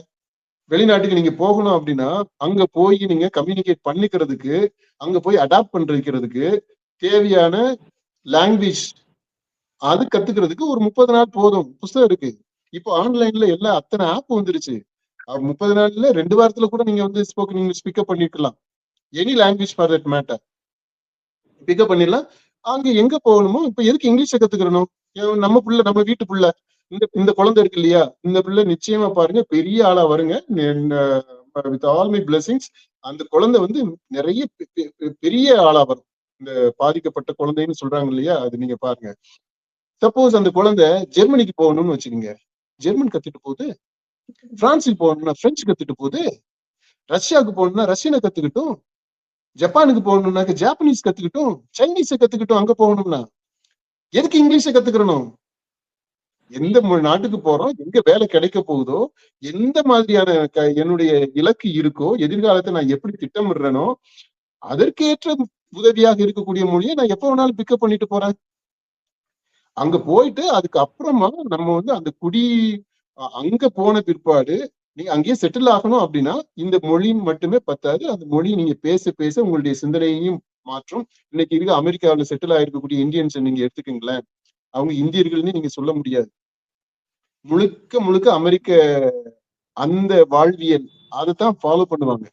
வெளிநாட்டுக்கு நீங்க போகணும் அப்படின்னா அங்க போய் நீங்க கம்யூனிகேட் பண்ணிக்கிறதுக்கு, அங்க போய் அடாப்ட் பண்றதுக்கு தேவையான லாங்குவேஜ் அது கத்துக்கிறதுக்கு ஒரு 30 நாள் போதும். புஸ்தகம் இருக்கு. இப்போ ஆன்லைன்ல எல்லாம் அத்தனை ஆப் வந்துருச்சு. 30 நாள்ல 2 வாரத்துல கூட நீங்க வந்து ஸ்போக்கன் இங்கிலீஷ் பிக்கப் பண்ணிருக்கலாம். Any language for that matter pick up பண்ணிடலாம். அங்க எங்க போகணுமோ இப்ப எதுக்கு இங்கிலீஷை கத்துக்கிறணும்? நம்ம புள்ள, நம்ம வீட்டு புள்ள, இந்த இந்த குழந்தை இருக்கு இல்லையா, இந்த பிள்ளை நிச்சயமா பாருங்க பெரிய ஆளா வருங்க. வித் ஆல் மை பிளெஸிங்ஸ் அந்த குழந்தை வந்து நிறைய பெரிய ஆளா வரும். இந்த பாதிக்கப்பட்ட குழந்தைன்னு சொல்றாங்க இல்லையா, அது நீங்க பாருங்க. சப்போஸ் அந்த குழந்தை ஜெர்மனிக்கு போகணும்னு வச்சுக்கோங்க, ஜெர்மன் கத்துட்டு போகுது. பிரான்ஸுக்கு போகணும்னா பிரெஞ்சு கத்துட்டு போகுது. ரஷ்யாவுக்கு போகணும்னா ரஷ்யனை கத்துக்கிட்டும். ஜப்பானுக்கு போகணும்னாக்க ஜாப்பனீஸ் கத்துக்கிட்டும். சைனீஸை கத்துக்கிட்டும். அங்க போகணும்னா எதுக்கு இங்கிலீஷை கத்துக்கிறணும்? எந்த நாட்டுக்கு போறோம், எங்க வேலை கிடைக்க போகுதோ, எந்த மாதிரியான என்னுடைய இலக்கு இருக்கோ, எதிர்காலத்தை நான் எப்படி திட்டமிடுறேனோ அதற்கேற்ற உதவியாக இருக்கக்கூடிய மொழியை நான் எப்ப வேணாலும் பிக்கப் பண்ணிட்டு போறேன். அங்க போயிட்டு அதுக்கு அப்புறமா நம்ம வந்து அந்த அங்க போன பிற்பாடு நீங்க அங்கேயே செட்டில் ஆகணும் அப்படின்னா இந்த மொழி மட்டுமே பத்தாது. அந்த மொழி நீங்க பேச பேச உங்களுடைய சிந்தனையையும் மாற்றும். இன்னைக்கு இருக்க அமெரிக்காவில் செட்டில் ஆயிருக்கக்கூடிய இந்தியன்ஸ் நீங்க எடுத்துக்கீங்களேன், அவங்க இந்தியர்கள்னு நீங்க சொல்ல முடியாது. முழுக்க முழுக்க அமெரிக்க அந்த வாழ்வியல் அதைத்தான் ஃபாலோ பண்ணுவாங்க.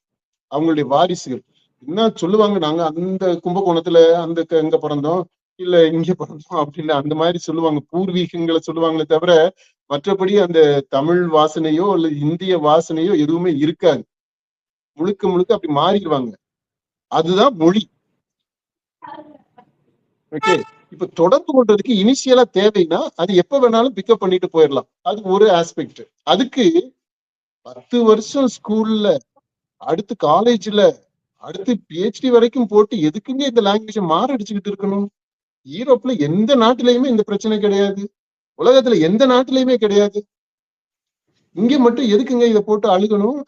அவங்களுடைய வாரிசுகள் என்ன சொல்லுவாங்க, நாங்க அந்த கும்பகோணத்துல அந்த எங்க பிறந்தோம், இல்ல இங்க பிறந்தோம் அப்படின்னு அந்த மாதிரி சொல்லுவாங்க. பூர்வீகங்களை சொல்லுவாங்களே தவிர மற்றபடி அந்த தமிழ் வாசனையோ இல்ல இந்திய வாசனையோ எதுவுமே இருக்காது. முழுக்க முழுக்க அப்படி மாறிடுவாங்க. அதுதான் மொழி. ஓகே, இப்ப தொடர்பு கொள்றதுக்கு இனிஷியலா தேவைன்னா அது எப்ப வேணாலும் பிக்கப் பண்ணிட்டு போயிடலாம். அது ஒரு ஆஸ்பெக்ட். அதுக்கு 10 வருஷம் ஸ்கூல்ல, அடுத்து காலேஜ்ல, அடுத்து பிஹெச்டி வரைக்கும் போட்டு எதுக்குங்க இந்த லாங்குவேஜை மாரடிச்சுக்கிட்டு இருக்கணும்? யூரோப்ல எந்த நாட்டிலையுமே இந்த பிரச்சனை கிடையாது. உலகத்துல எந்த நாட்டிலையுமே கிடையாது. இங்க மட்டும் எதுக்குங்க இதை போட்டு அழுகணும்?